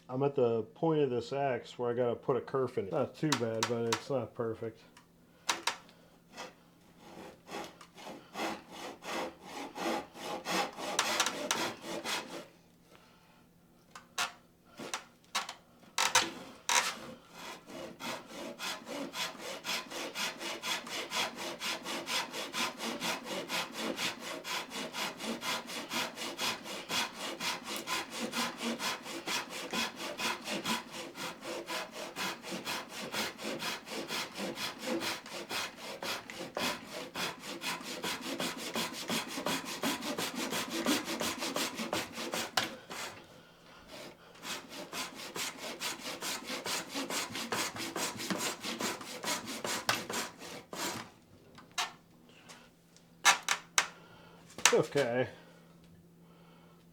I'm at the point of this axe where I gotta put a kerf in it. Not too bad, but it's not perfect. Okay.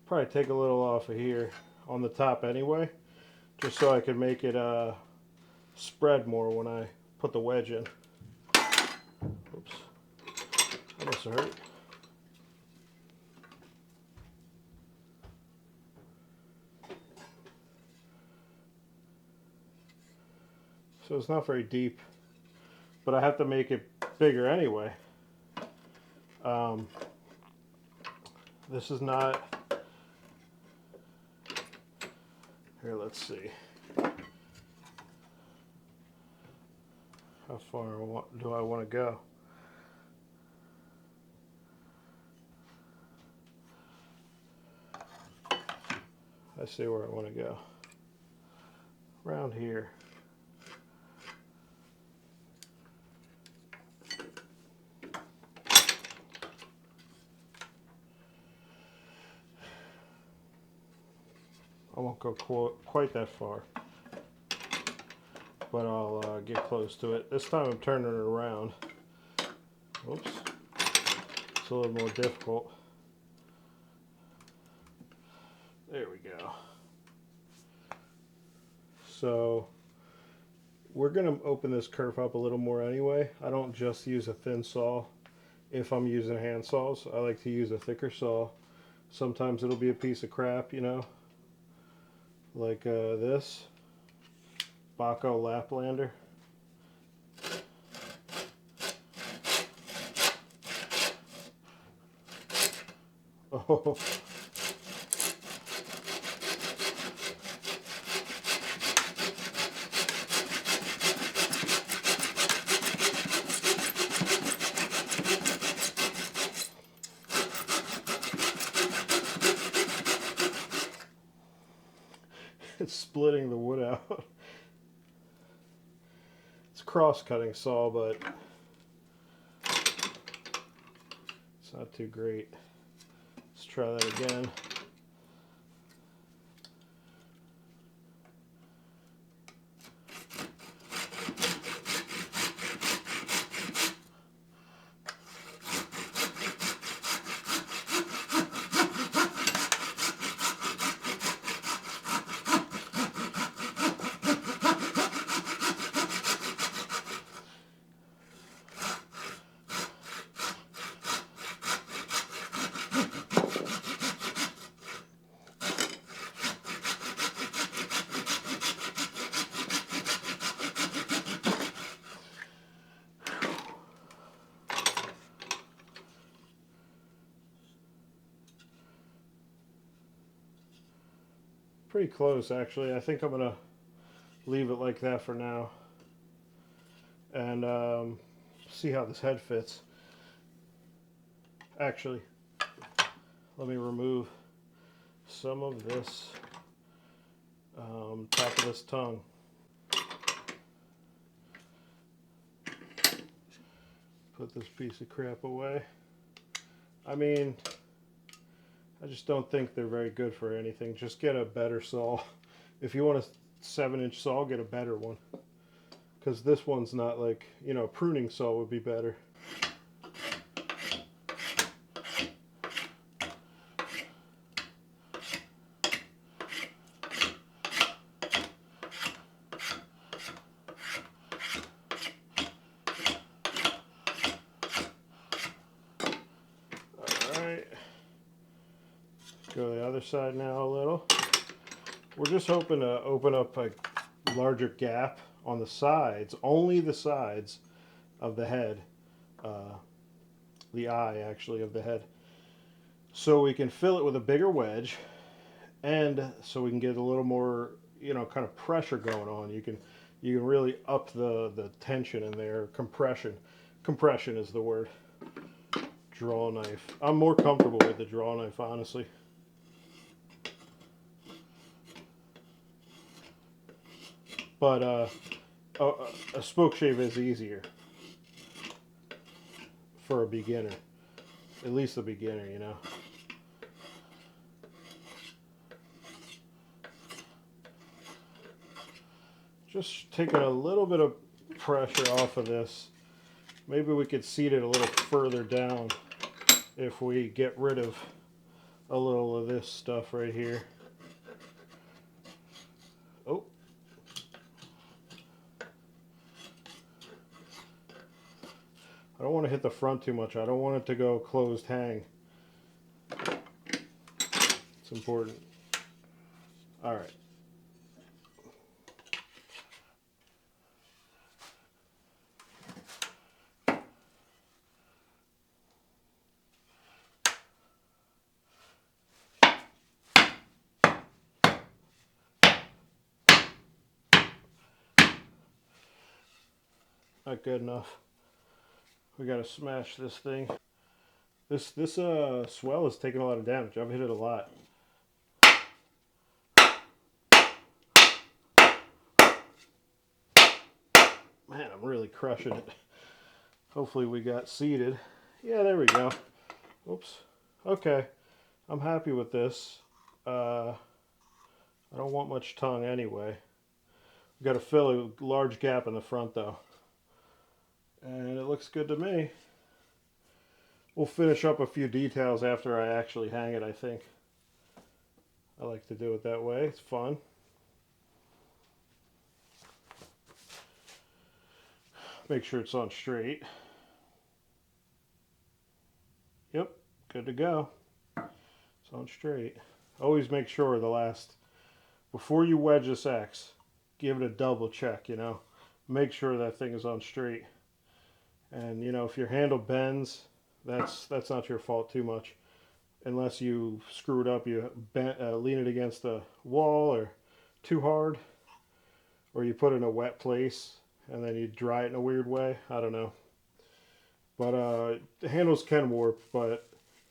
Probably take a little off of here on the top anyway, just so I can make it spread more when I put the wedge in. Oops. That must have hurt. So it's not very deep, but I have to make it bigger anyway. This is not... Here, let's see. How far do I want to go? I see where I want to go. Around here. I won't go quite that far, but I'll get close to it. This time I'm turning it around. Oops. It's a little more difficult. There we go. So we're going to open this kerf up a little more anyway. I don't just use a thin saw if I'm using hand saws. I like to use a thicker saw. Sometimes it'll be a piece of crap, you know, like this Baco Laplander. Oh. It's splitting the wood out. It's a cross-cutting saw, but it's not too great. Let's try that again. Pretty close, actually. I think I'm gonna leave it like that for now and see how this head fits. Actually, let me remove some of this top of this tongue. Put this piece of crap away. I mean, I just don't think they're very good for anything. Just get a better saw. If you want a 7-inch saw, get a better one. Because this one's not like, you know, a pruning saw would be better. Alright. Go to the other side now a little. we're just hoping to open up a larger gap on the sides, only the sides of the head, uh, the eye actually of the head, so we can fill it with a bigger wedge, and so we can get a little more, kind of pressure going on. You can really up the tension in there. Compression is the word. Draw knife. I'm more comfortable with the draw knife, honestly. But a spoke shave is easier for a beginner, at least a beginner. Just taking a little bit of pressure off of this. Maybe we could seat it a little further down if we get rid of a little of this stuff right here. Oh. I don't want to hit the front too much. I don't want it to go closed hang. It's important. All right. Not good enough. We gotta smash this thing. This swell is taking a lot of damage. I've hit it a lot. Man, I'm really crushing it. Hopefully we got seated. Yeah, there we go. Oops. Okay, I'm happy with this. I don't want much tongue anyway. We've got to fill a large gap in the front though. And it looks good to me. We'll finish up a few details after I actually hang it, I think. I like to do it that way. It's fun. Make sure it's on straight. Yep, good to go. It's on straight. Always make sure before you wedge this X, give it a double check, Make sure that thing is on straight. And, if your handle bends, that's not your fault too much. Unless you screw it up, you lean it against the wall or too hard, or you put it in a wet place and then you dry it in a weird way. I don't know. But the handles can warp, but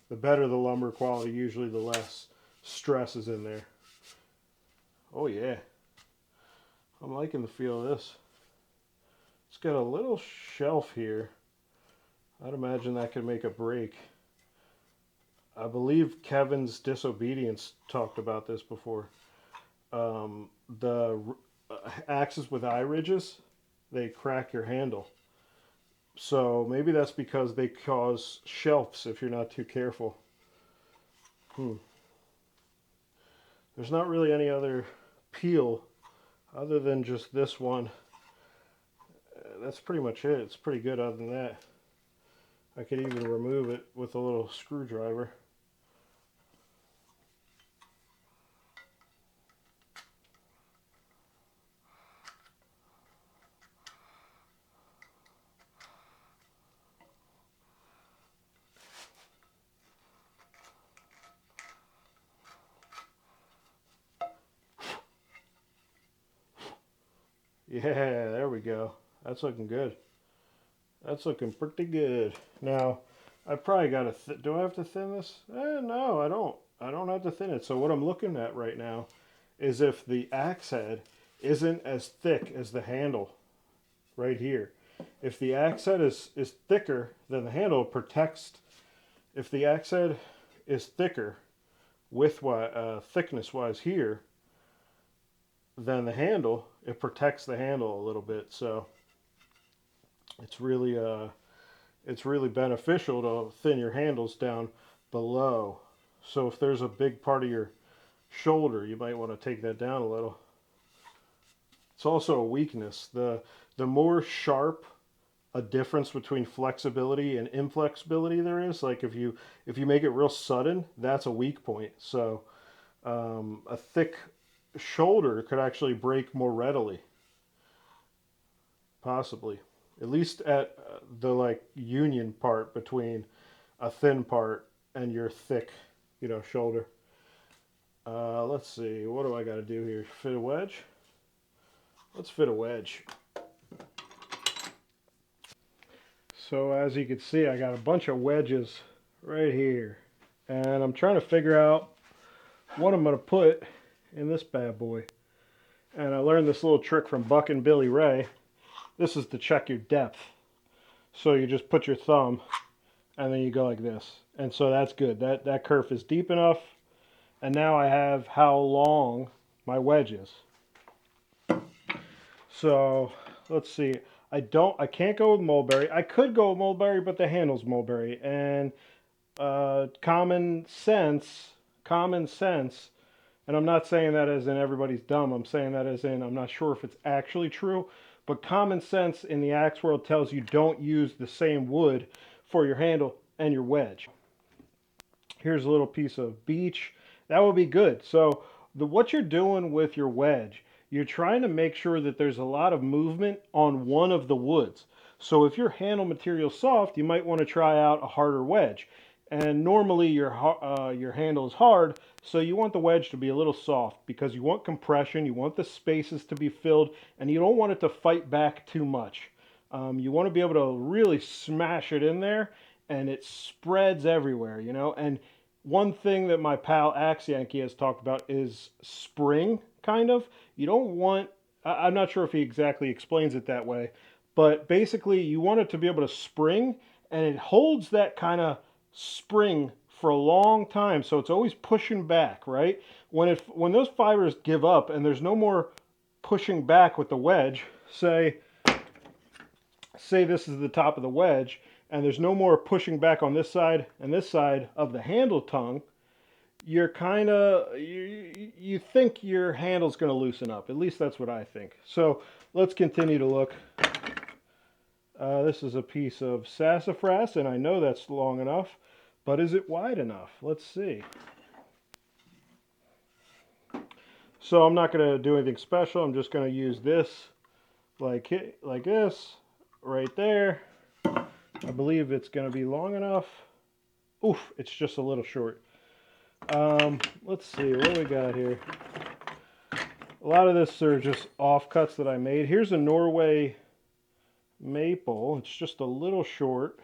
the better the lumber quality, usually the less stress is in there. Oh yeah. I'm liking the feel of this. It's got a little shelf here. I'd imagine that could make a break. I believe Kevin's Disobedience talked about this before. The axes with eye ridges, they crack your handle. So maybe that's because they cause shelves if you're not too careful. There's not really any other peel other than just this one. That's pretty much it. It's pretty good other than that. I could even remove it with a little screwdriver. Yeah, there we go. That's looking good. That's looking pretty good. Now, I probably got to, do I have to thin this? No, I don't. I don't have to thin it. So what I'm looking at right now is if the axe head isn't as thick as the handle right here. If the axe head is thicker than the handle, it protects. If the axe head is thicker with thickness-wise here than the handle, it protects the handle a little bit. So it's really beneficial to thin your handles down below. So if there's a big part of your shoulder, you might want to take that down a little. It's also a weakness. The more sharp a difference between flexibility and inflexibility there is, like if you make it real sudden, that's a weak point. So a thick shoulder could actually break more readily, possibly. At least at the like union part between a thin part and your thick, shoulder. Let's see, what do I got to do here? Fit a wedge? Let's fit a wedge. So as you can see, I got a bunch of wedges right here. And I'm trying to figure out what I'm going to put in this bad boy. And I learned this little trick from Buck and Billy Ray. This is to check your depth. So you just put your thumb and then you go like this. And so that's good. That kerf is deep enough. And now I have how long my wedge is. So let's see. I can't go with mulberry. I could go with mulberry, but the handle's mulberry. And common sense, and I'm not saying that as in everybody's dumb. I'm saying that as in I'm not sure if it's actually true, but common sense in the axe world tells you don't use the same wood for your handle and your wedge. Here's a little piece of beech. That will be good. So what you're doing with your wedge, you're trying to make sure that there's a lot of movement on one of the woods. So if your handle material is soft, you might want to try out a harder wedge. And normally your handle is hard, so you want the wedge to be a little soft because you want compression, you want the spaces to be filled, and you don't want it to fight back too much. You want to be able to really smash it in there, and it spreads everywhere, And one thing that my pal Axe Yankee has talked about is spring, kind of. You don't want, I'm not sure if he exactly explains it that way, but basically you want it to be able to spring, and it holds that kind of spring for a long time, so it's always pushing back, right? When those fibers give up and there's no more pushing back with the wedge, say this is the top of the wedge, and there's no more pushing back on this side and this side of the handle tongue, you're kind of, you think your handle's going to loosen up. At least that's what I think. So let's continue to look. This is a piece of sassafras, and I know that's long enough, but is it wide enough? Let's see. So I'm not going to do anything special. I'm just going to use this like this right there. I believe it's going to be long enough. Oof, it's just a little short. Let's see, what do we got here? A lot of this are just offcuts that I made. Here's a Norway maple. It's just a little short.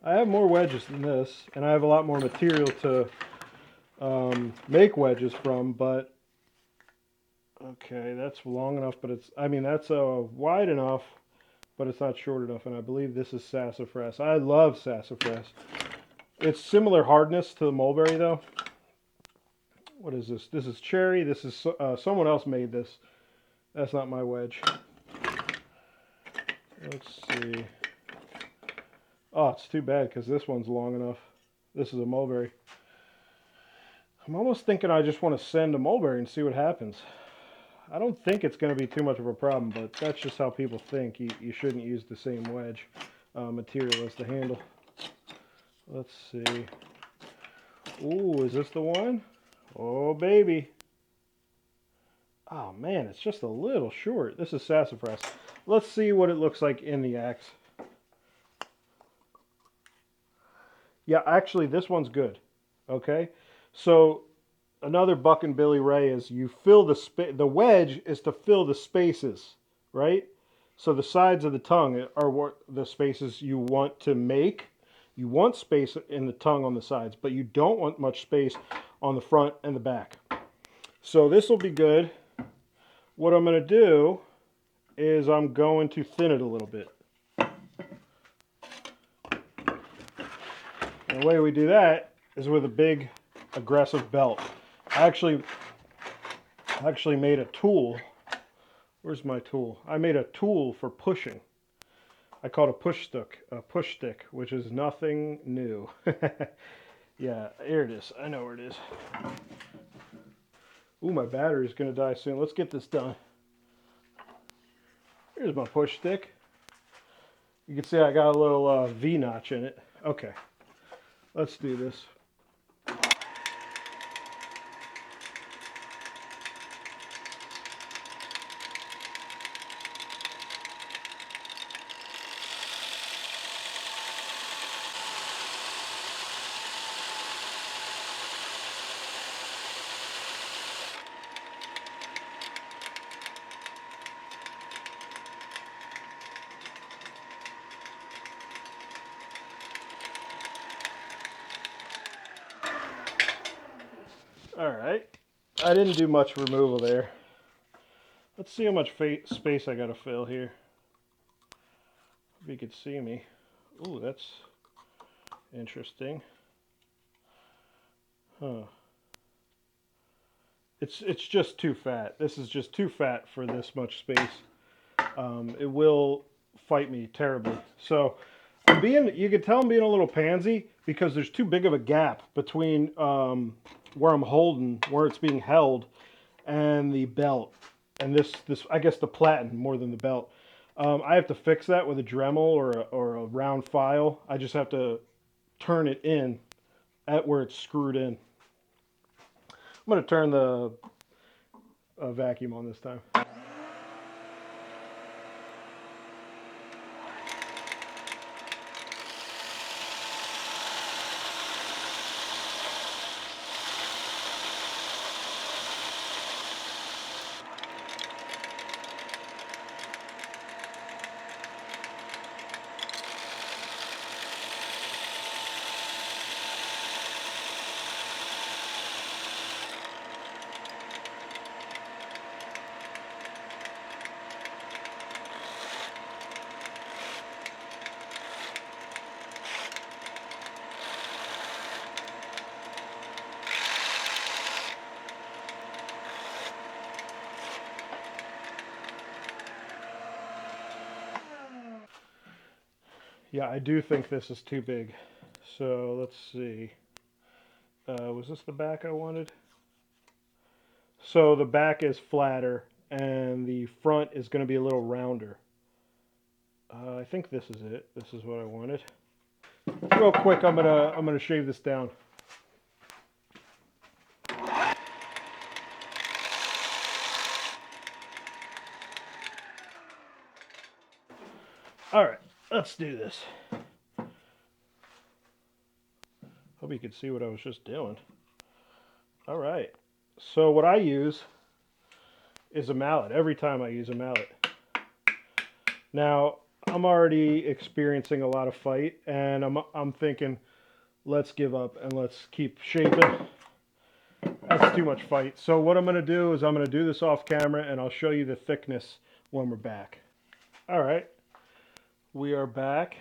I have more wedges than this, and I have a lot more material to make wedges from, but okay, that's long enough, but that's wide enough, but it's not short enough, and I believe this is sassafras. I love sassafras. It's similar hardness to the mulberry, though. What is this? This is cherry. This is someone else made this. That's not my wedge. Let's see. Oh, it's too bad because this one's long enough. This is a mulberry. I'm almost thinking I just want to send a mulberry and see what happens. I don't think it's going to be too much of a problem, but that's just how people think. You shouldn't use the same wedge material as the handle. Let's see. Ooh, is this the one? Oh, baby. Oh, man, it's just a little short. This is sassafras. Let's see what it looks like in the axe. Yeah, actually, this one's good. Okay? So, another Buck and Billy Ray is you fill the wedge is to fill the spaces, right? So the sides of the tongue are what the spaces you want to make. You want space in the tongue on the sides, but you don't want much space on the front and the back. So this will be good. What I'm going to do is I'm going to thin it a little bit. And the way we do that is with a big aggressive belt. I actually made a tool. Where's my tool? I made a tool for pushing. I call it a push stick, which is nothing new. Yeah, here it is. I know where it is. Ooh, my battery's going to die soon. Let's get this done. Here's my push stick. You can see I got a little V-notch in it. Okay, let's do this. Alright, I didn't do much removal there. Let's see how much space I gotta fill here. If you could see me. Ooh, that's interesting. Huh. It's just too fat. This is just too fat for this much space. It will fight me terribly. So you can tell I'm being a little pansy because there's too big of a gap between where I'm holding, where it's being held, and the belt. And this I guess the platen more than the belt. I have to fix that with a Dremel or a round file. I just have to turn it in at where it's screwed in. I'm going to turn the vacuum on this time. Yeah, I do think this is too big. So let's see. Was this the back I wanted? So the back is flatter and the front is going to be a little rounder. I think this is it. This is what I wanted. Real quick, I'm gonna shave this down. All right, let's do this. Hope you could see what I was just doing. All right. So what I use is a mallet. Every time I use a mallet. Now, I'm already experiencing a lot of fight, and I'm thinking, let's give up and let's keep shaping. That's too much fight. So what I'm going to do is I'm going to do this off camera, and I'll show you the thickness when we're back. All right. We are back.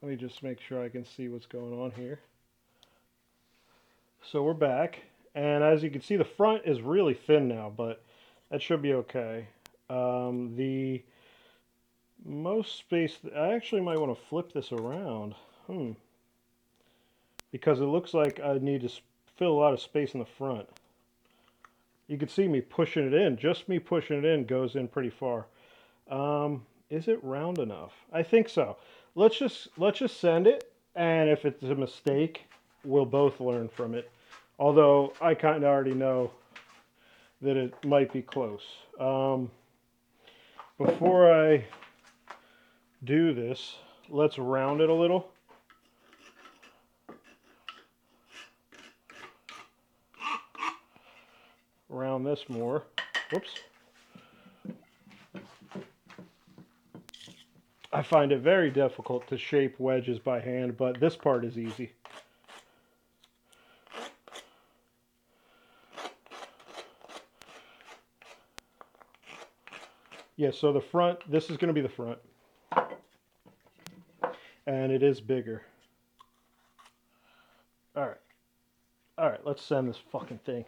Let me just make sure I can see what's going on here. So we're back, and as you can see, the front is really thin now, but that should be okay. The most space, I actually might want to flip this around, because it looks like I need to fill a lot of space in the front. You can see me pushing it in. Just me pushing it in goes in pretty far. Is it round enough? I think so. Let's just send it, and if it's a mistake, we'll both learn from it. Although I kind of already know that it might be close. Before I do this, let's round it a little. Round this more. Whoops. I find it very difficult to shape wedges by hand, but this part is easy. Yeah, so the front, this is going to be the front. And it is bigger. Alright. Alright, let's send this fucking thing.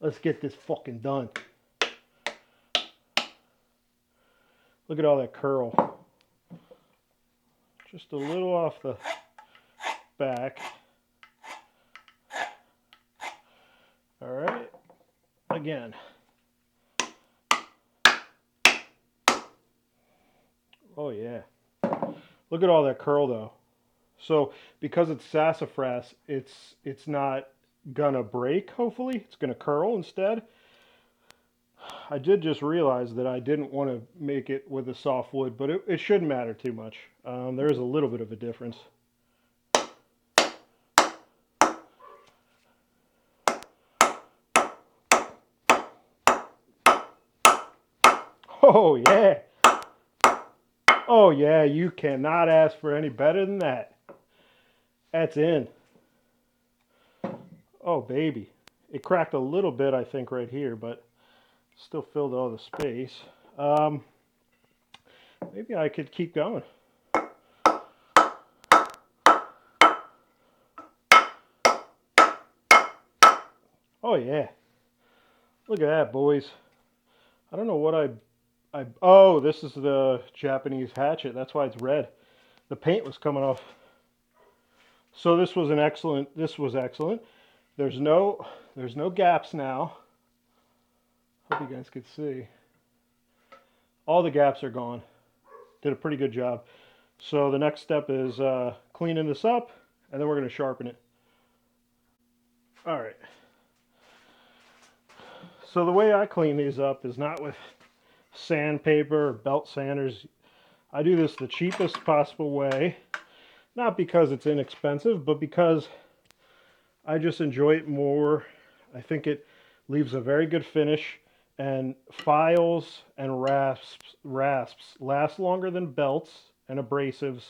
Let's get this fucking done. Look at all that curl. Just a little off the back. Alright. Again. Oh yeah. Look at all that curl though. So because it's sassafras, it's not gonna break, hopefully. It's gonna curl instead. I did just realize that I didn't want to make it with a soft wood, but it shouldn't matter too much. There is a little bit of a difference. Oh yeah. Oh yeah, you cannot ask for any better than that. That's in. Oh baby. It cracked a little bit, I think, right here, but still filled all the space. Maybe I could keep going. Oh yeah. Look at that, boys. I don't know what oh, this is the Japanese hatchet. That's why it's red. The paint was coming off. So this was excellent. There's no gaps now. Hope you guys could see. All the gaps are gone. Did a pretty good job. So the next step is cleaning this up, and then we're going to sharpen it. All right. So the way I clean these up is not with sandpaper or belt sanders. I do this the cheapest possible way. Not because it's inexpensive, but because I just enjoy it more. I think it leaves a very good finish, and files and rasps last longer than belts and abrasives.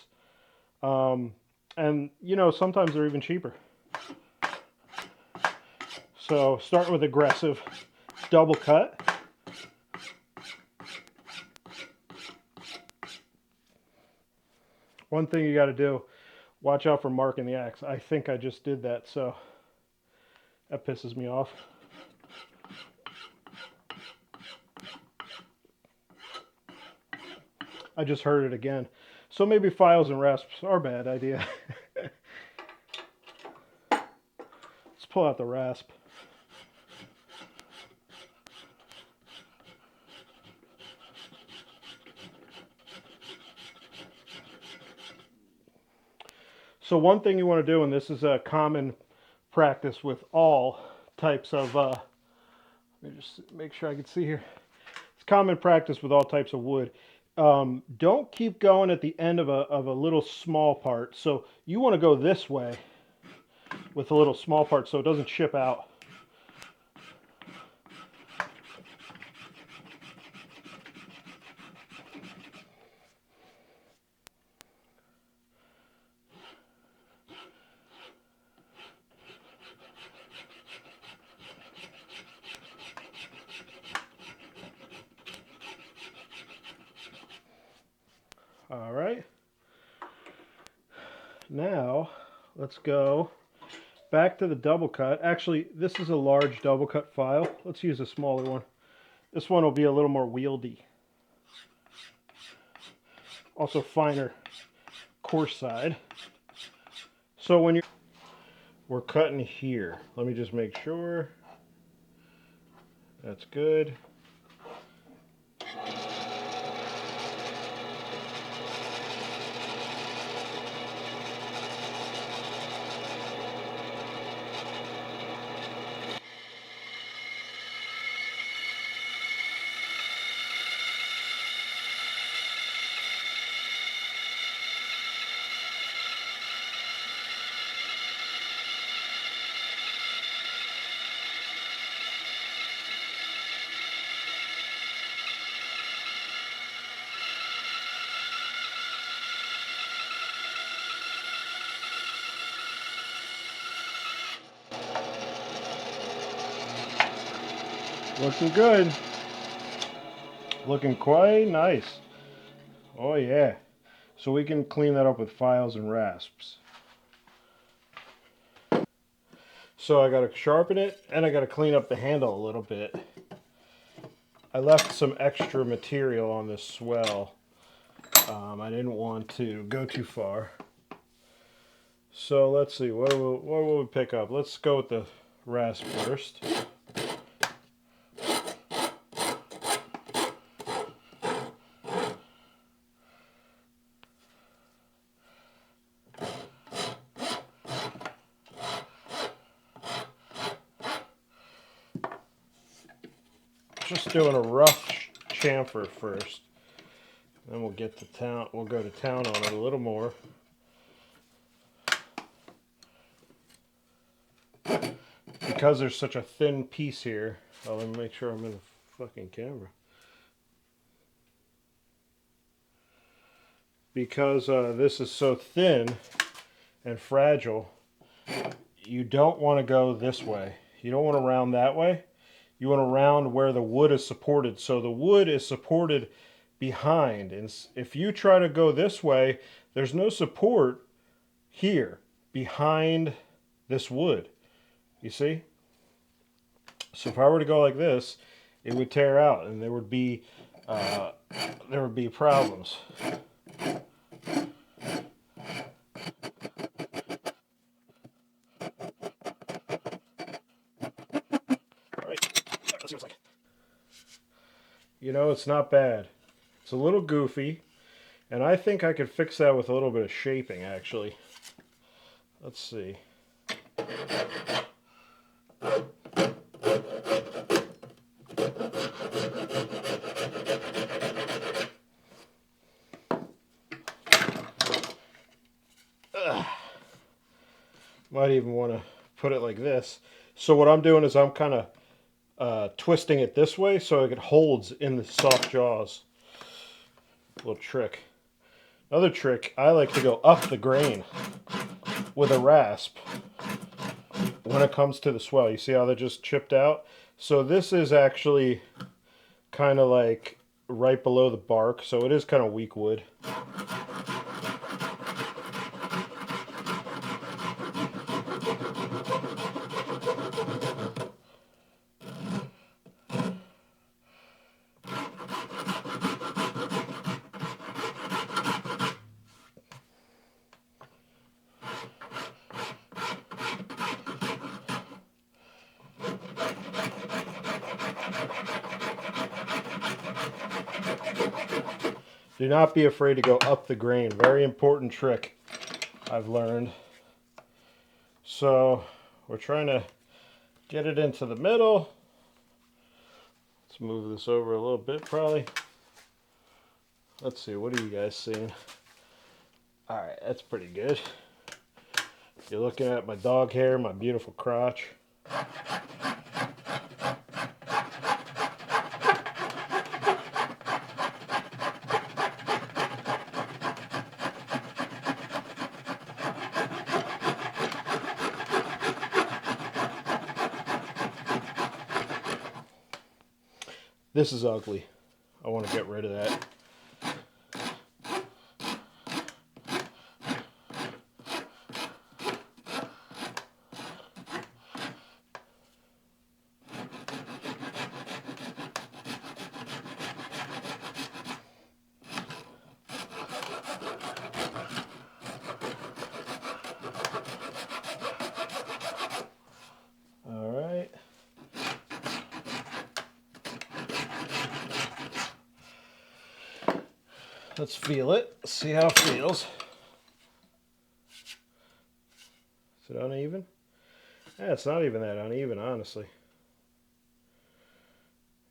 And you know, sometimes they're even cheaper. So starting with aggressive double cut. One thing you got to do, watch out for marking the axe. I think I just did that, so that pisses me off. I just heard it again. So maybe files and rasps are a bad idea. Let's pull out the rasp. So one thing you want to do, and this is a common practice with all types of, let me just make sure I can see here. It's common practice with all types of wood. Don't keep going at the end of a little small part. So you want to go this way with a little small part so it doesn't chip out. All right. Now let's go back to the double cut. Actually, this is a large double cut file. Let's use a smaller one. This one will be a little more wieldy. Also finer, coarse side. So when we're cutting here, let me just make sure that's good. Looking good. Looking quite nice. Oh yeah. So we can clean that up with files and rasps. So I gotta sharpen it and I gotta clean up the handle a little bit. I left some extra material on this swell. I didn't want to go too far. So let's see, what will we pick up? Let's go with the rasp first. Just doing a rough chamfer first. Then we'll get to town. We'll go to town on it a little more. Because there's such a thin piece here. Oh, let me make sure I'm in the fucking camera. Because this is so thin and fragile, you don't want to go this way. You don't want to round that way. You want to round where the wood is supported. So the wood is supported behind. And if you try to go this way, there's no support here behind this wood. You see? So if I were to go like this, it would tear out and there would be problems. All right, let's see what it's like. You know, it's not bad. It's a little goofy, and I think I could fix that with a little bit of shaping, actually. Let's see. Might even want to put it like this. So what I'm doing is I'm kind of twisting it this way so it holds in the soft jaws. Little trick. Another trick, I like to go up the grain with a rasp when it comes to the swell. You see how they're just chipped out? So this is actually kind of like right below the bark, so it is kind of weak wood. Do not be afraid to go up the grain. Very important trick I've learned. So we're trying to get it into the middle. Let's move this over a little bit probably. Let's see, what are you guys seeing? Alright, that's pretty good. You're looking at my dog hair, my beautiful crotch. This is ugly. I want to get rid of that. Let's feel it, see how it feels. Is it uneven? Yeah, it's not even that uneven, honestly.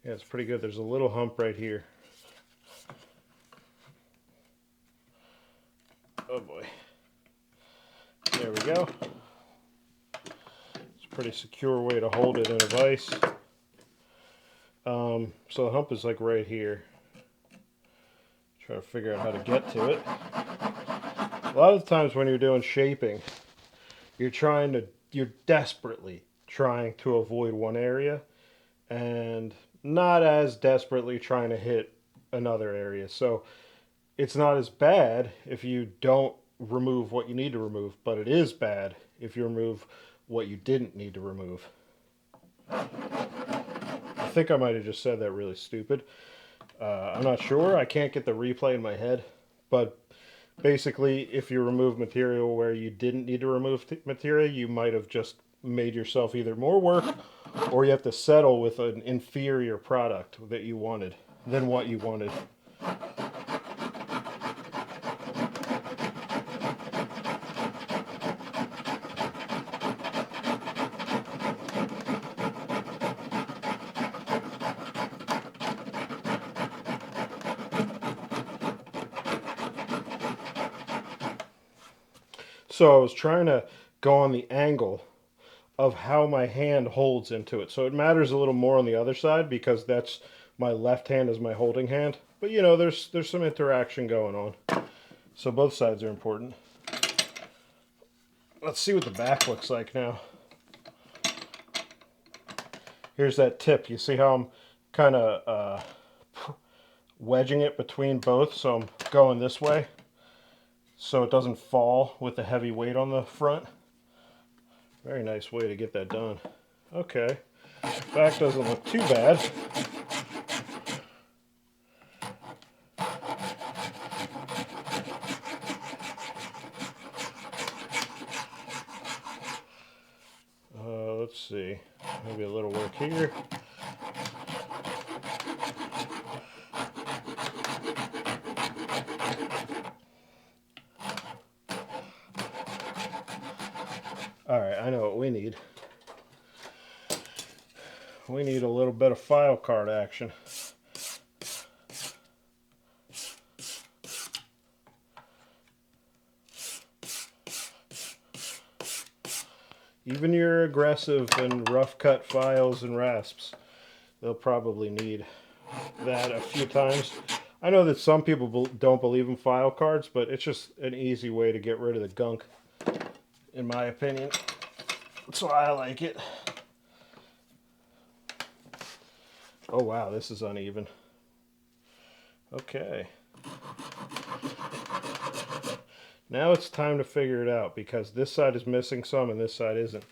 Yeah, it's pretty good. There's a little hump right here. Oh boy. There we go. It's a pretty secure way to hold it in a vise. So the hump is like right here. Try to figure out how to get to it. A lot of the times when you're doing shaping, you're desperately trying to avoid one area and not as desperately trying to hit another area. So it's not as bad if you don't remove what you need to remove, but it is bad if you remove what you didn't need to remove. I think I might have just said that really stupid. I'm not sure. I can't get the replay in my head. But basically, if you remove material where you didn't need to remove material, you might have just made yourself either more work or you have to settle with an inferior product that you wanted than what you wanted. So I was trying to go on the angle of how my hand holds into it. So it matters a little more on the other side because that's my left hand is my holding hand. But you know, there's some interaction going on. So both sides are important. Let's see what the back looks like now. Here's that tip. You see how I'm kind of wedging it between both, so I'm going this way so it doesn't fall with the heavy weight on the front. Very nice way to get that done. Okay, back doesn't look too bad. Let's see, maybe a little work here. Alright, I know what we need. We need a little bit of file card action. Even your aggressive and rough cut files and rasps, they'll probably need that a few times. I know that some people don't believe in file cards, but it's just an easy way to get rid of the gunk, in my opinion. That's why I like it. Oh wow, this is uneven. Okay. Now it's time to figure it out, because this side is missing some and this side isn't.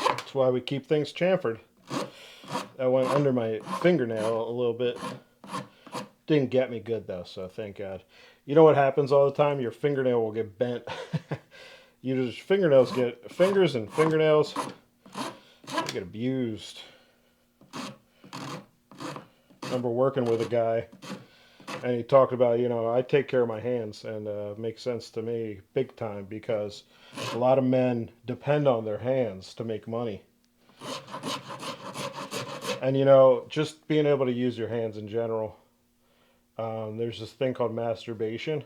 That's why we keep things chamfered. That went under my fingernail a little bit. Didn't get me good though, so thank God. You know what happens all the time? Your fingernail will get bent. Fingers and fingernails get abused. I remember working with a guy, and he talked about, I take care of my hands, and it makes sense to me big time, because a lot of men depend on their hands to make money. And just being able to use your hands in general. There's this thing called masturbation,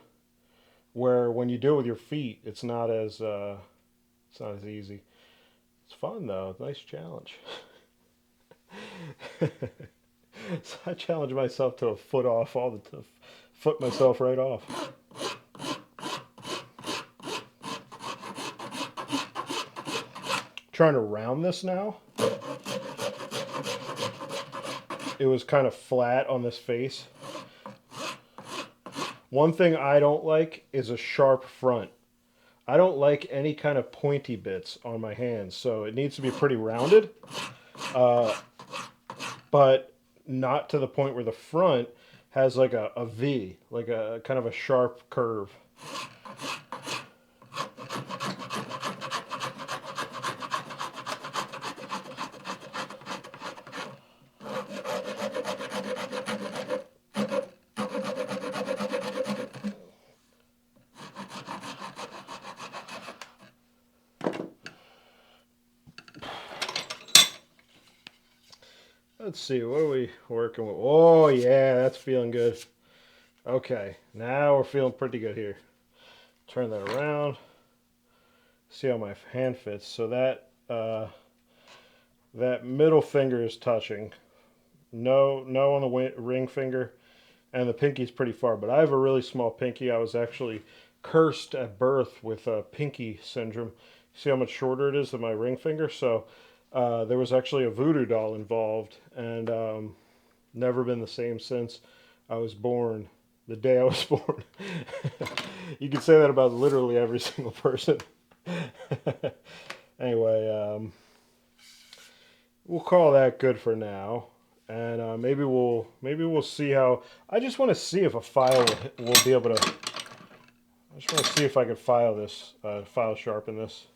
where when you do it with your feet, it's not as easy. It's fun though. Nice challenge. So I challenge myself to a foot off all the time. Foot myself right off. Trying to round this now. It was kind of flat on this face. One thing I don't like is a sharp front. I don't like any kind of pointy bits on my hands, so it needs to be pretty rounded, but not to the point where the front has like a V, like a kind of a sharp curve. Let's see, what are we working with? Oh yeah, that's feeling good. Okay, now we're feeling pretty good here. Turn that around. See how my hand fits. So that middle finger is touching. No on the ring finger, and the pinky's pretty far. But I have a really small pinky. I was actually cursed at birth with pinky syndrome. See how much shorter it is than my ring finger? So there was actually a voodoo doll involved, and never been the same since I was born. The day I was born. You could say that about literally every single person. Anyway, we'll call that good for now, and maybe we'll see how. I just want to see if a file will be able to. I just want to see if I can file sharpen this.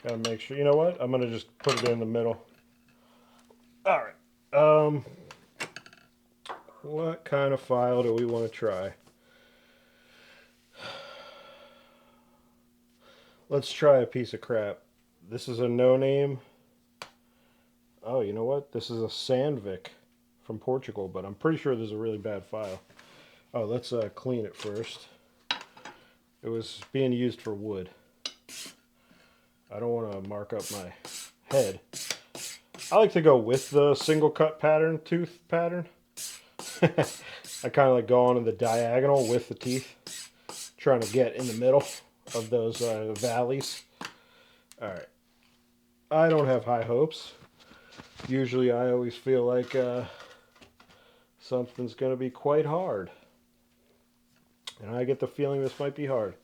Gotta make sure. You know what? I'm gonna just put it in the middle. All right. What kind of file do we want to try? Let's try a piece of crap. This is a no-name. Oh, you know what? This is a Sandvik from Portugal, but I'm pretty sure this is a really bad file. Oh, let's clean it first. It was being used for wood. I don't want to mark up my head. I like to go with the single cut pattern, tooth pattern. I kind of like going in the diagonal with the teeth, trying to get in the middle of those valleys. All right. I don't have high hopes. Usually I always feel like something's going to be quite hard. And I get the feeling this might be hard.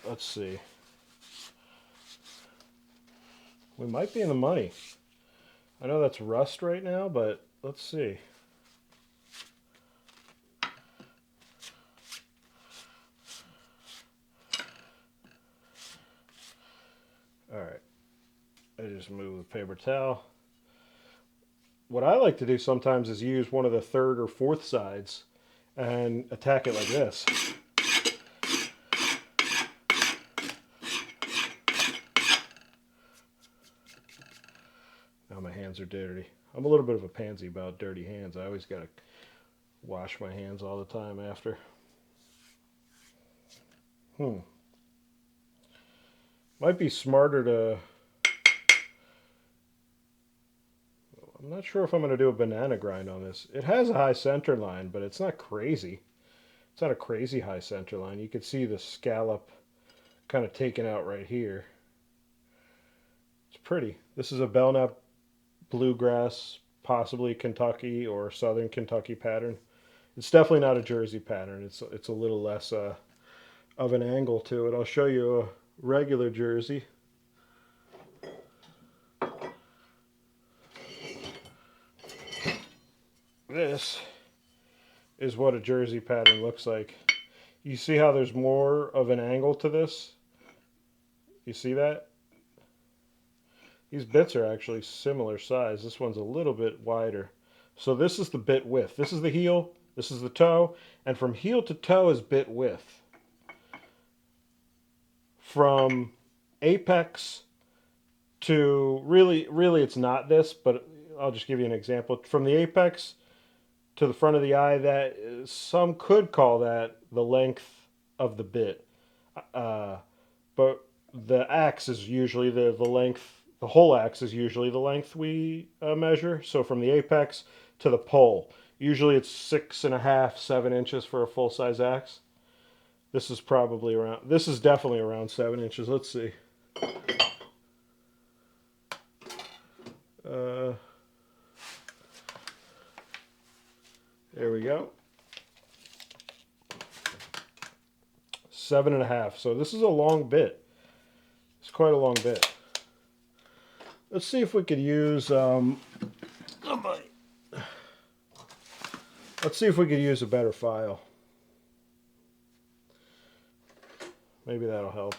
Let's see. We might be in the money. I know that's rust right now, but let's see. All right. I just move the paper towel. What I like to do sometimes is use one of the third or fourth sides and attack it like this. Now my hands are dirty. I'm a little bit of a pansy about dirty hands. I always got to wash my hands all the time after. Might be smarter to... I'm not sure if I'm going to do a banana grind on this. It has a high center line, but it's not crazy. It's not a crazy high center line. You can see the scallop kind of taken out right here. It's pretty. This is a Belknap bluegrass, possibly Kentucky or Southern Kentucky pattern. It's definitely not a Jersey pattern. It's a little less of an angle to it. I'll show you a regular Jersey. This is what a Jersey pattern looks like. You see how there's more of an angle to this? You see that? These bits are actually similar size. This one's a little bit wider. So this is the bit width. This is the heel, this is the toe, and from heel to toe is bit width. From apex to, really it's not this, but I'll just give you an example. From the apex to the front of the eye, that some could call that the length of the bit. But the axe is usually the length. The whole axe is usually the length we measure. So from the apex to the pole, usually it's 6.5, 7 inches for a full-size axe. This is probably around, this is definitely around 7 inches. Let's see. There we go. 7.5. So this is a long bit. It's quite a long bit. Let's see if we could use let's see if we could use a better file. Maybe that'll help.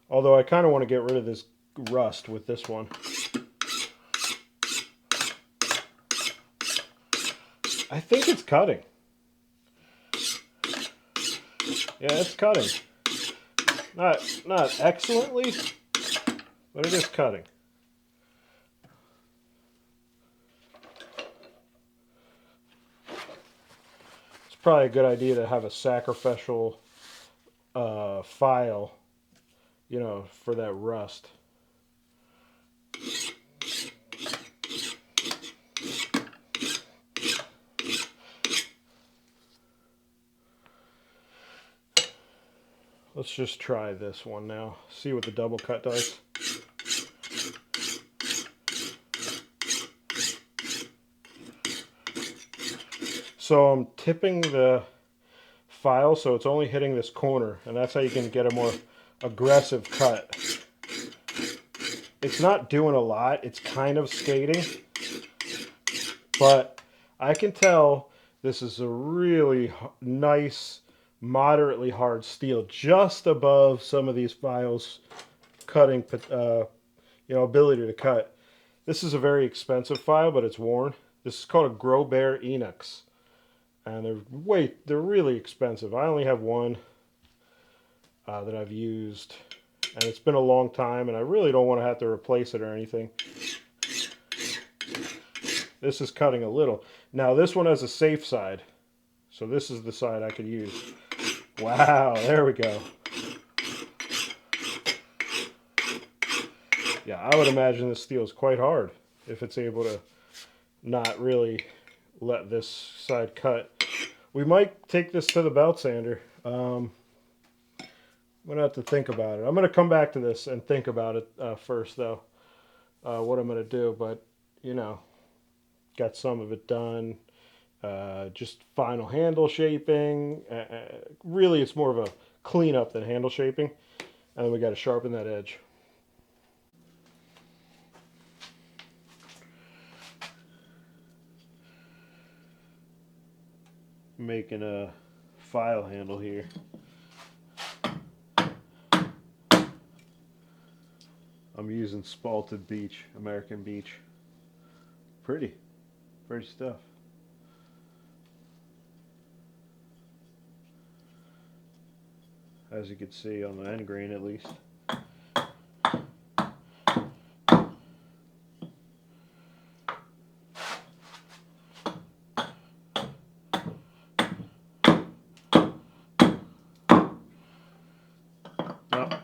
Although I kind of want to get rid of this rust with this one. I think it's cutting. Yeah, it's cutting. Not excellently, but it is cutting. It's probably a good idea to have a sacrificial file, you know, for that rust. Let's just try this one now. See what the double cut does. So I'm tipping the file so it's only hitting this corner, and that's how you can get a more aggressive cut. It's not doing a lot, it's kind of skating, but I can tell this is a really nice, moderately hard steel, just above some of these files cutting, ability to cut. This is a very expensive file, but it's worn. This is called a Grow Bear Enox, and they're really expensive. I only have one. that I've used, and it's been a long time, and I really don't want to have to replace it or anything. This is cutting a little. Now this one has a safe side, so this is the side I could use. Wow, there we go. Yeah, I would imagine this steel is quite hard if it's able to not really let this side cut. We might take this to the belt sander. I'm going to have to think about it. I'm going to come back to this and think about it first, though, what I'm going to do. But, you know, got some of it done. Just final handle shaping. Really, it's more of a cleanup than handle shaping. And then we got to sharpen that edge. Making a file handle here. I'm using spalted beech, American beech. Pretty stuff. As you can see on the end grain at least.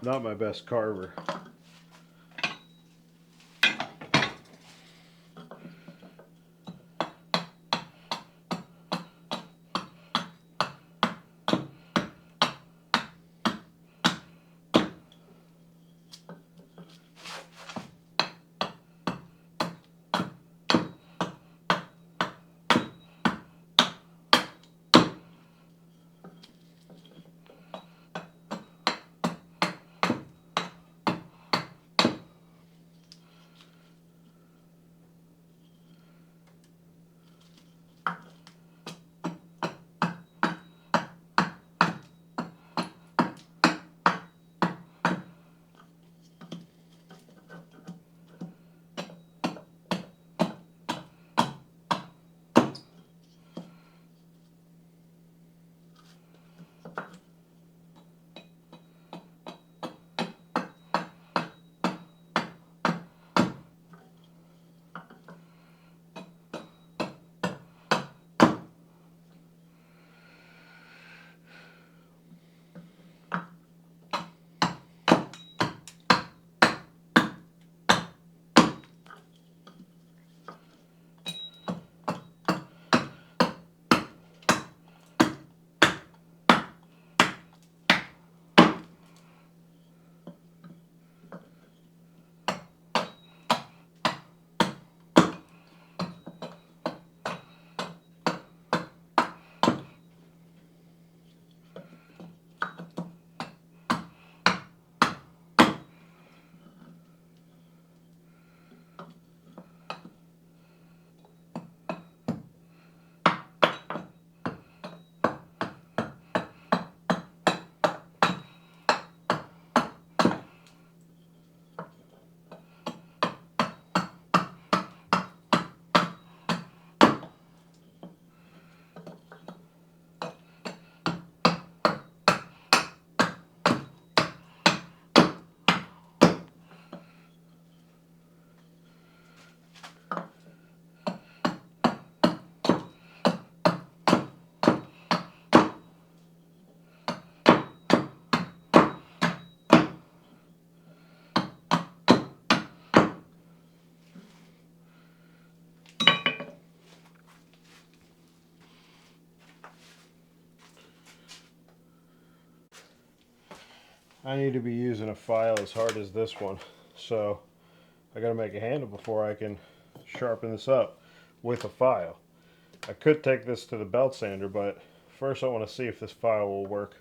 Not my best carver. I need to be using a file as hard as this one, so I gotta make a handle before I can sharpen this up with a file. I could take this to the belt sander, but first I want to see if this file will work.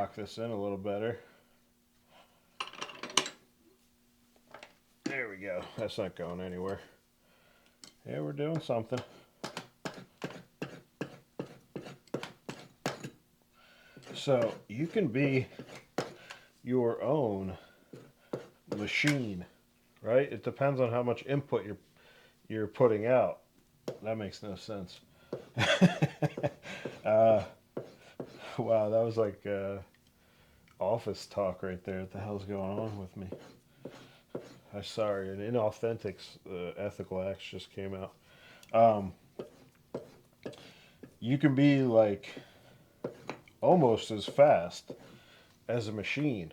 lock this in a little better. There we go. That's not going anywhere. Yeah, we're doing something. So you can be your own machine, right? It depends on how much input you're putting out. That makes no sense. Wow, that was like office talk right there. What the hell's going on with me? I'm sorry, an inauthentic ethical acts just came out. You can be like almost as fast as a machine.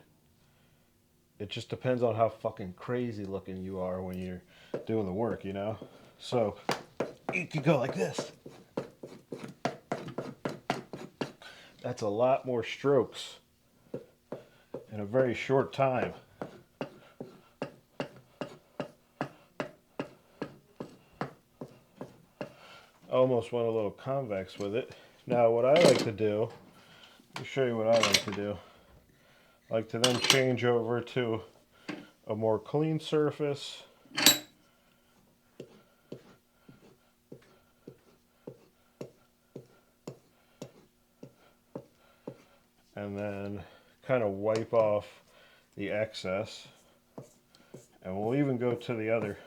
It just depends on how fucking crazy looking you are when you're doing the work, you know? So you can go like this. That's a lot more strokes in a very short time. I almost went a little convex with it. Now what I like to do, let me show you what I like to do. I like to then change over to a more clean surface. And then kind of wipe off the excess. And we'll even go to the other.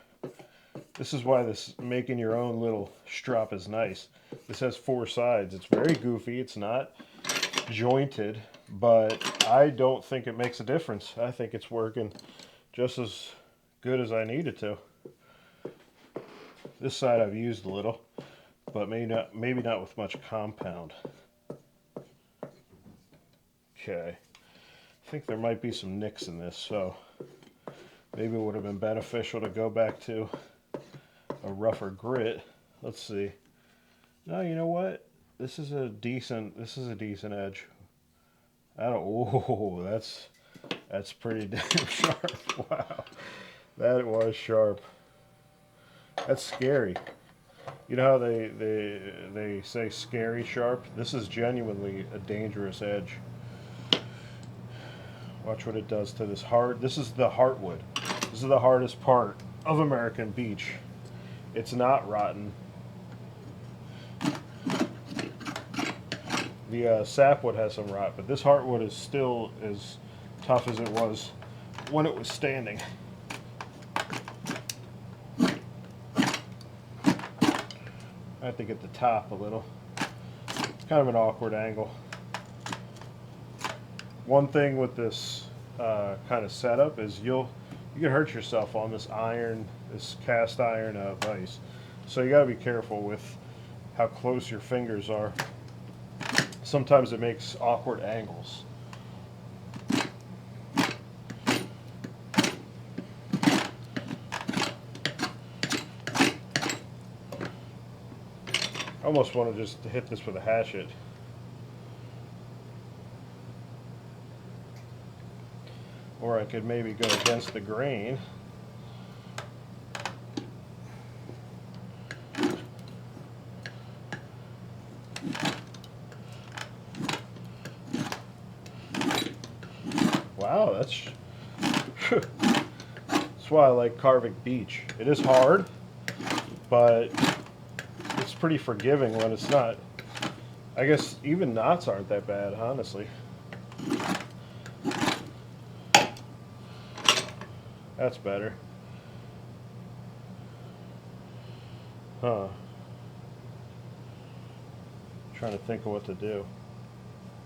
This is why this making your own little strop is nice. This has 4 sides. It's very goofy. It's not jointed, but I don't think it makes a difference. I think it's working just as good as I need it to. This side I've used a little, but maybe not with much compound. Okay, I think there might be some nicks in this, so maybe it would have been beneficial to go back to a rougher grit. Let's see. No, you know what? This is a decent edge. I don't. Oh, that's pretty damn sharp. Wow, that was sharp. That's scary. You know how they say scary sharp? This is genuinely a dangerous edge. Watch what it does to this hard. This is the heartwood. This is the hardest part of American beech. It's not rotten. The sapwood has some rot, but this heartwood is still as tough as it was when it was standing. I have to get the top a little. It's kind of an awkward angle. One thing with this kind of setup is you can hurt yourself on this iron, this cast iron vise. So you got to be careful with how close your fingers are. Sometimes it makes awkward angles. I almost want to just hit this with a hatchet. Or I could maybe go against the grain. Wow, that's why I like carving beech. It is hard, but it's pretty forgiving when it's not. I guess even knots aren't that bad, honestly. That's better. Huh. Trying to think of what to do.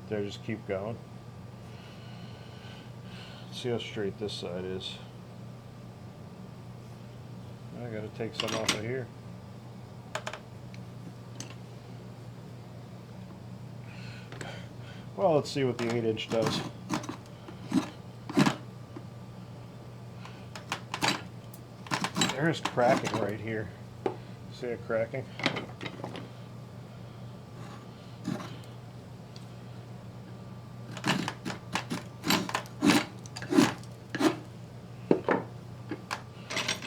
There, just keep going. See how straight this side is. I gotta take some off of here. Well, let's see what the 8-inch does. There's cracking right here. See it cracking?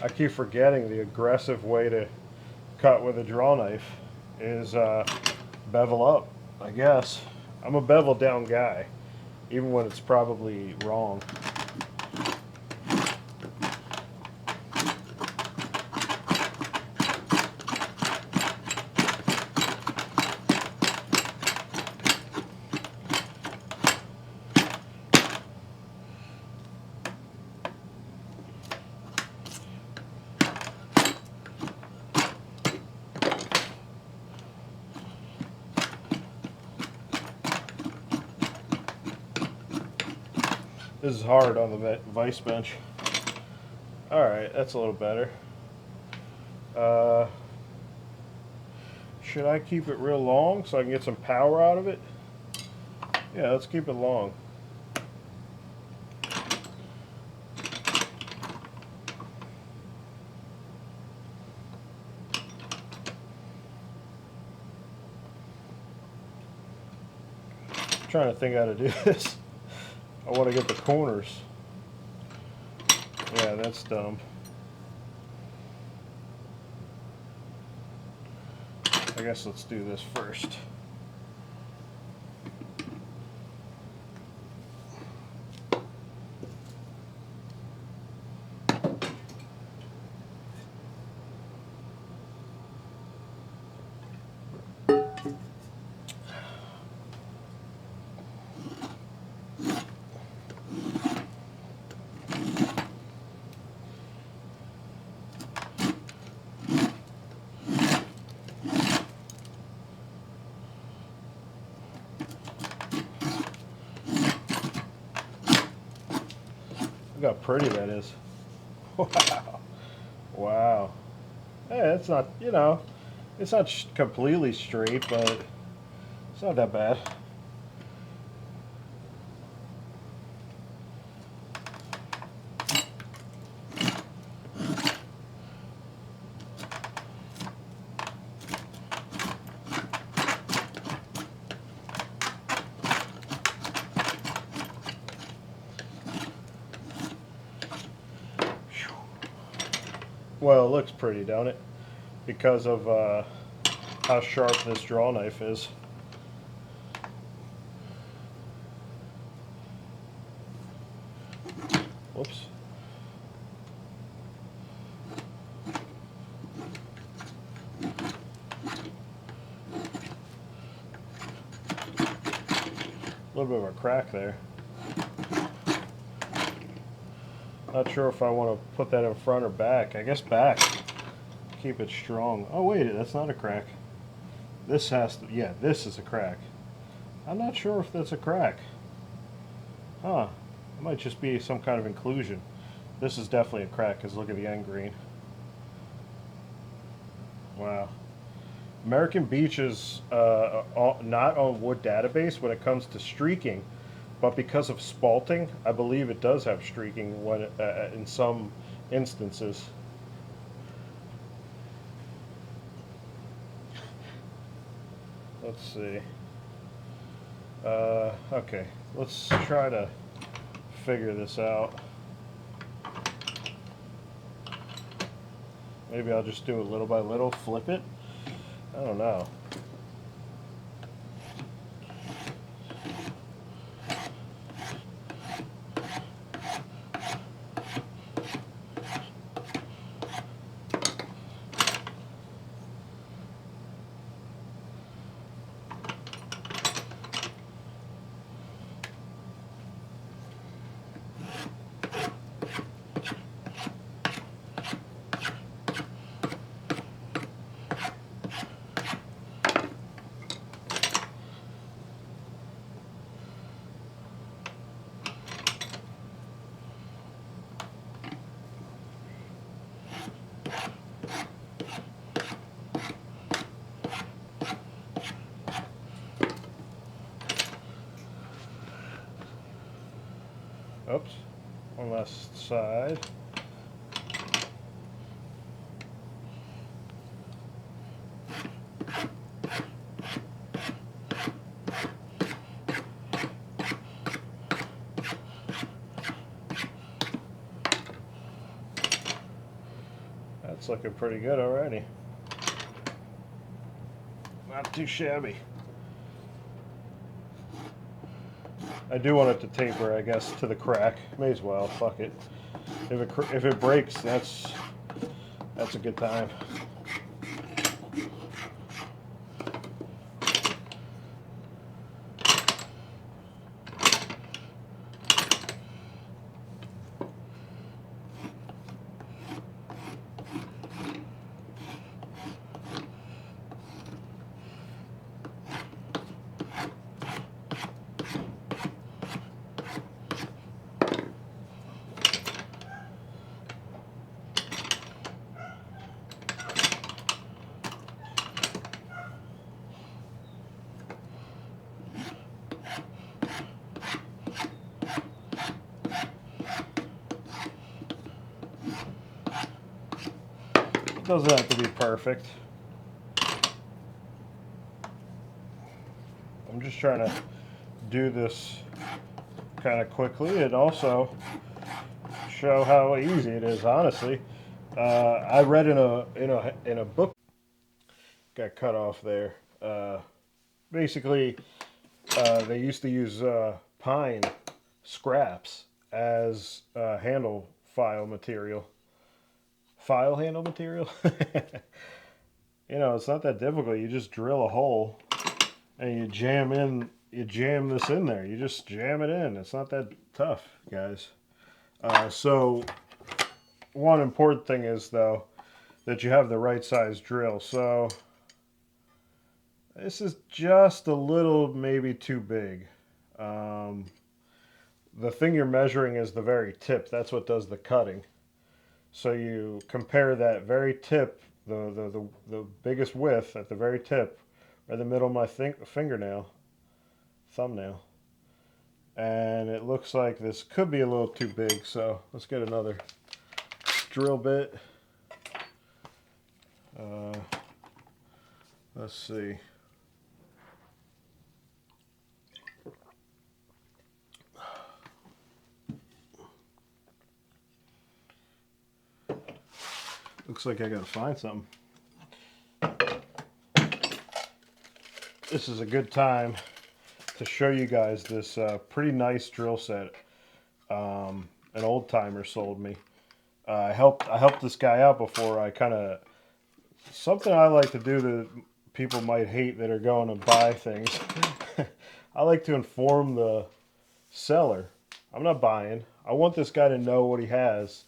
I keep forgetting the aggressive way to cut with a draw knife is bevel up, I guess. I'm a bevel down guy. even when it's probably wrong. This is hard on the vice bench. Alright, that's a little better. Should I keep it real long so I can get some power out of it? Yeah, let's keep it long. I'm trying to think how to do this. I want to get the corners. Yeah, that's dumb. I guess let's do this first. Look how pretty that is. Wow. Wow. Hey, it's not, you know, it's not completely straight, but it's not that bad. Well, it looks pretty, don't it? Because of how sharp this draw knife is. Whoops. A little bit of a crack there. Not sure if I want to put that in front or back. I guess back. Keep it strong. Oh wait, that's not a crack. This has to, yeah, this is a crack. I'm not sure if that's a crack. Huh. It might just be some kind of inclusion. This is definitely a crack because look at the end grain. Wow. American Beach is not on Wood Database when it comes to streaking. But because of spalting, I believe it does have streaking when in some instances. Let's see. Okay, let's try to figure this out. Maybe I'll just do it little by little, flip it. I don't know. Oops, one last side. That's looking pretty good already. Not too shabby. I do want it to taper, I guess, to the crack. May as well. Fuck it. If it breaks, that's a good time. Doesn't have to be perfect. I'm just trying to do this kind of quickly and also show how easy it is. Honestly, I read in a book. Got cut off there. Basically, they used to use pine scraps as handle file material. File handle material. You know, it's not that difficult. You just drill a hole and you jam this in there. You just jam it in. It's not that tough, guys. So one important thing is, though, that you have the right size drill. So this is just a little maybe too big. The thing you're measuring is the very tip. That's what does the cutting. So you compare that very tip, the biggest width at the very tip, or the middle of my thumbnail. And it looks like this could be a little too big, so let's get another drill bit. Let's see. Looks like I gotta find something. This is a good time to show you guys this pretty nice drill set an old timer sold me. I helped this guy out before. Something I like to do that people might hate that are going to buy things. I like to inform the seller. I'm not buying. I want this guy to know what he has,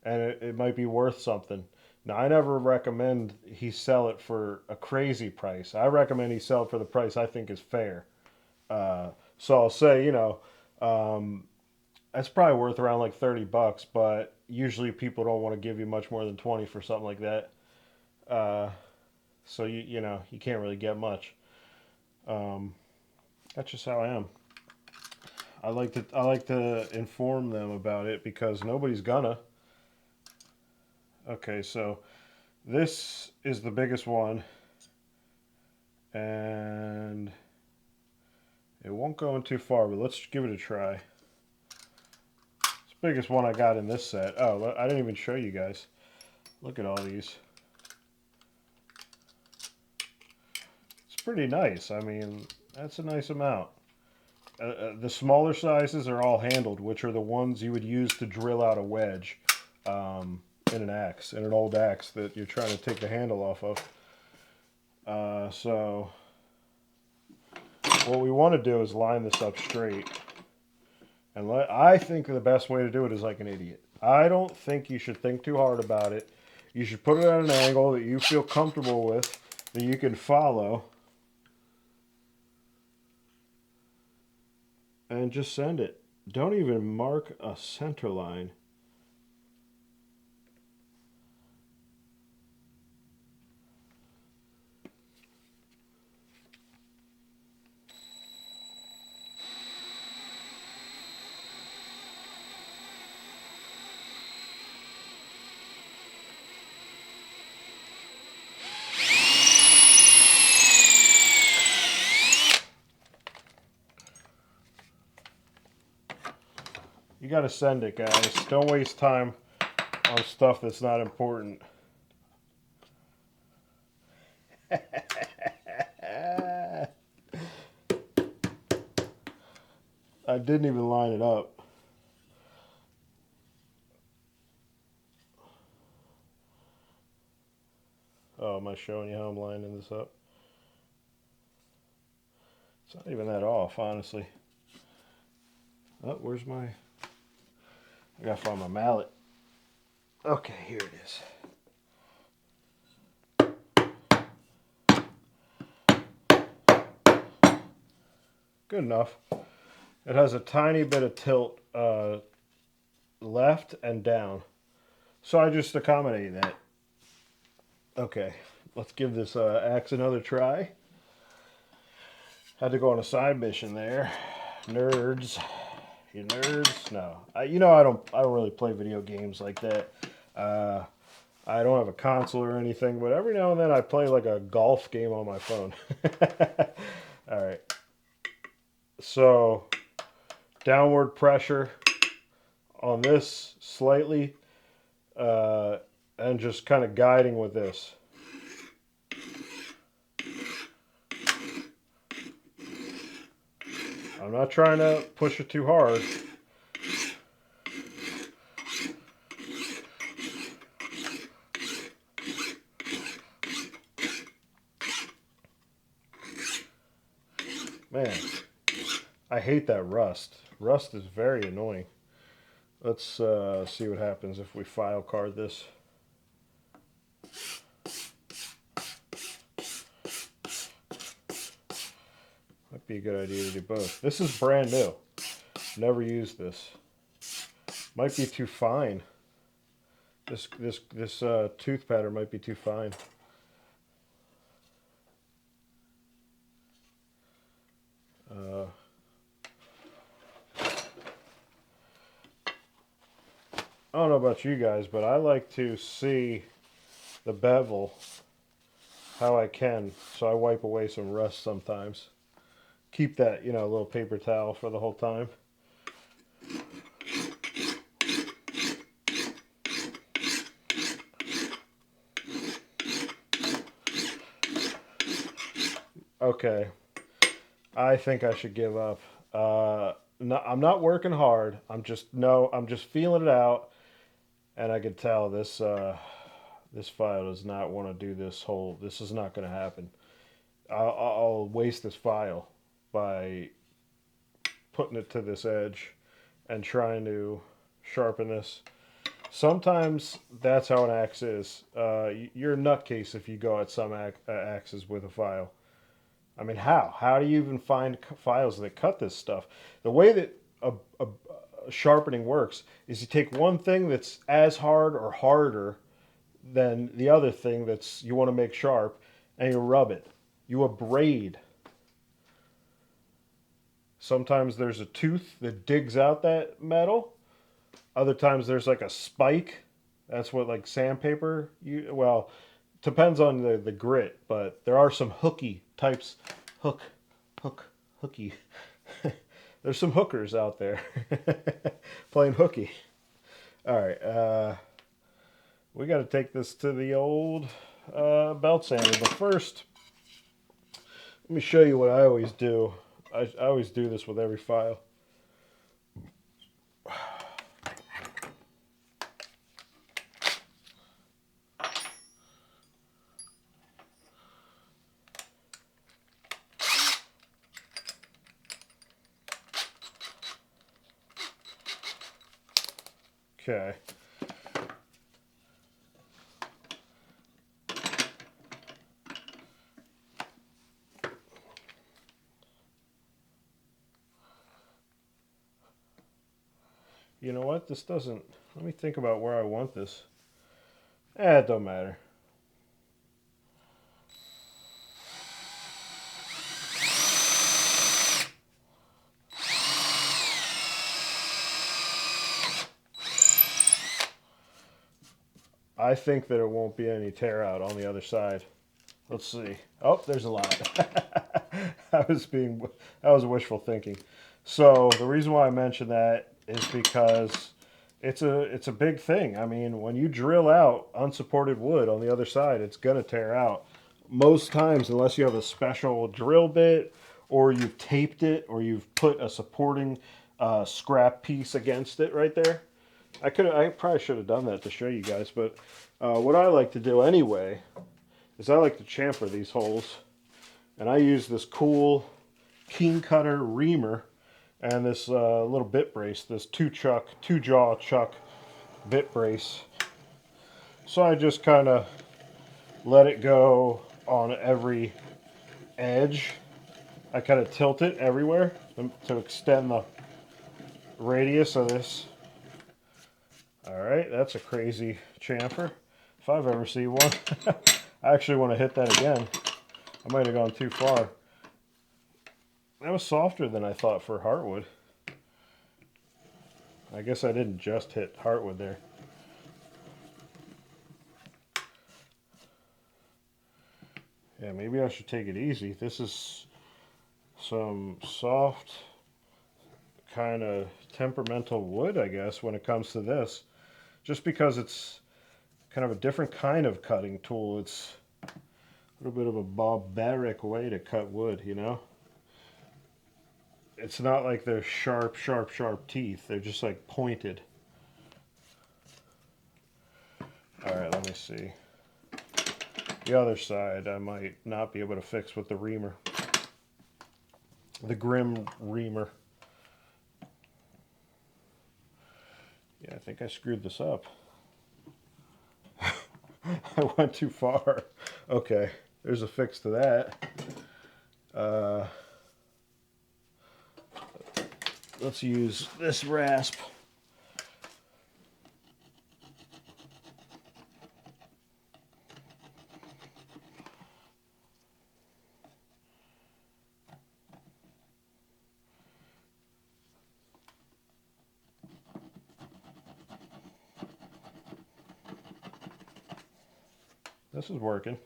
and it might be worth something. Now, I never recommend he sell it for a crazy price. I recommend he sell it for the price I think is fair. So I'll say, you know, that's probably worth around like $30, but usually people don't want to give you much more than 20 for something like that. So you know, you can't really get much. That's just how I am. I like to inform them about it because nobody's gonna. Okay, so this is the biggest one, and it won't go in too far, but let's give it a try. It's the biggest one I got in this set. Oh, I didn't even show you guys. Look at all these. It's pretty nice. I mean, that's a nice amount. The smaller sizes are all handled, which are the ones you would use to drill out a wedge in an old axe that you're trying to take the handle off of. So what we want to do is line this up straight. And I think the best way to do it is like an idiot. I don't think you should think too hard about it. You should put it at an angle that you feel comfortable with, that you can follow. And just send it. Don't even mark a center line. You gotta send it, guys. Don't waste time on stuff that's not important. I didn't even line it up. Oh, am I showing you how I'm lining this up? It's not even that off, honestly. Oh, where's my... I gotta find my mallet. Okay, here it is. Good enough. It has a tiny bit of tilt left and down. So I just accommodated that. Okay, let's give this axe another try. Had to go on a side mission there. Nerds. You nerds? No. You know I don't really play video games like that. I don't have a console or anything, but every now and then I play like a golf game on my phone. Alright. So, downward pressure on this slightly, and just kind of guiding with this. I'm not trying to push it too hard. Man, I hate that rust. Rust is very annoying. Let's see what happens if we file card this. Might be a good idea to do both. This is brand new. Never used this. Might be too fine. This tooth pattern might be too fine. I don't know about you guys, but I like to see the bevel how I can, so I wipe away some rust sometimes. Keep that, you know, a little paper towel for the whole time. Okay, I think I should give up. No, I'm not working hard. I'm just feeling it out, and I can tell this this file does not want to do this whole. This is not going to happen. I'll waste this file by putting it to this edge and trying to sharpen this. Sometimes that's how an axe is. You're a nutcase if you go at some axes with a file. I mean, how? How do you even find files that cut this stuff? The way that a sharpening works is you take one thing that's as hard or harder than the other thing that's you want to make sharp, and you rub it. You abrade. Sometimes there's a tooth that digs out that metal. Other times there's like a spike. That's what like sandpaper, well, depends on the grit, but there are some hooky types. Hooky. There's some hookers out there playing hooky. All right, we got to take this to the old belt sander. But first, let me show you what I always do. I always do this with every file. Okay. You know what? This doesn't... Let me think about where I want this. It don't matter. I think that it won't be any tear out on the other side. Let's see. Oh, there's a lot. That was wishful thinking. So the reason why I mentioned that is because it's a big thing. I mean, when you drill out unsupported wood on the other side, it's gonna tear out. Most times, unless you have a special drill bit or you've taped it or you've put a supporting scrap piece against it right there. I probably should have done that to show you guys, but what I like to do anyway is I like to chamfer these holes, and I use this cool Keen Cutter reamer and this little bit brace, this two jaw chuck bit brace. So I just kind of let it go on every edge. I kind of tilt it everywhere to extend the radius of this. All right, that's a crazy chamfer if I've ever seen one. I actually want to hit that again. I might have gone too far. That was softer than I thought for heartwood. I guess I didn't just hit heartwood there. Yeah, maybe I should take it easy. This is some soft, kind of temperamental wood, I guess, when it comes to this. Just because it's kind of a different kind of cutting tool. It's a little bit of a barbaric way to cut wood, you know? It's not like they're sharp teeth. They're just like pointed. All right, let me see. The other side I might not be able to fix with the reamer. The Grim reamer. Yeah, I think I screwed this up. I went too far. Okay, there's a fix to that. Let's use this rasp. This is working.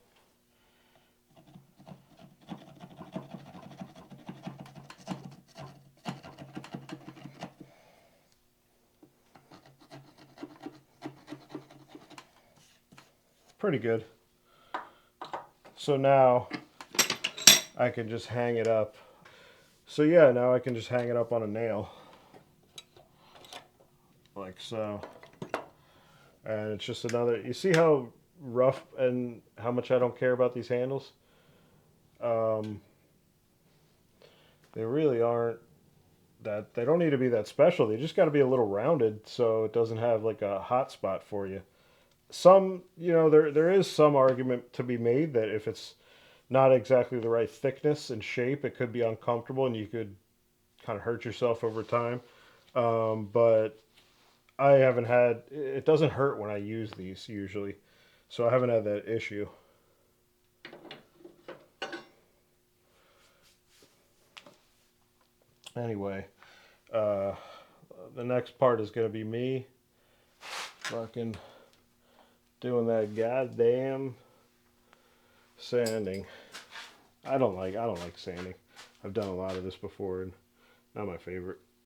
Pretty good. So now I can just hang it up. So yeah, now I can just hang it up on a nail. Like so. And it's just another, you see how rough and how much I don't care about these handles? They really aren't that, they don't need to be that special. They just got to be a little rounded so it doesn't have like a hot spot for you. Some, you know, there is some argument to be made that if it's not exactly the right thickness and shape, it could be uncomfortable and you could kind of hurt yourself over time. But I haven't had, it doesn't hurt when I use these usually, so I haven't had that issue. Anyway, the next part is going to be me fucking doing that goddamn sanding. I don't like sanding. I've done a lot of this before and not my favorite.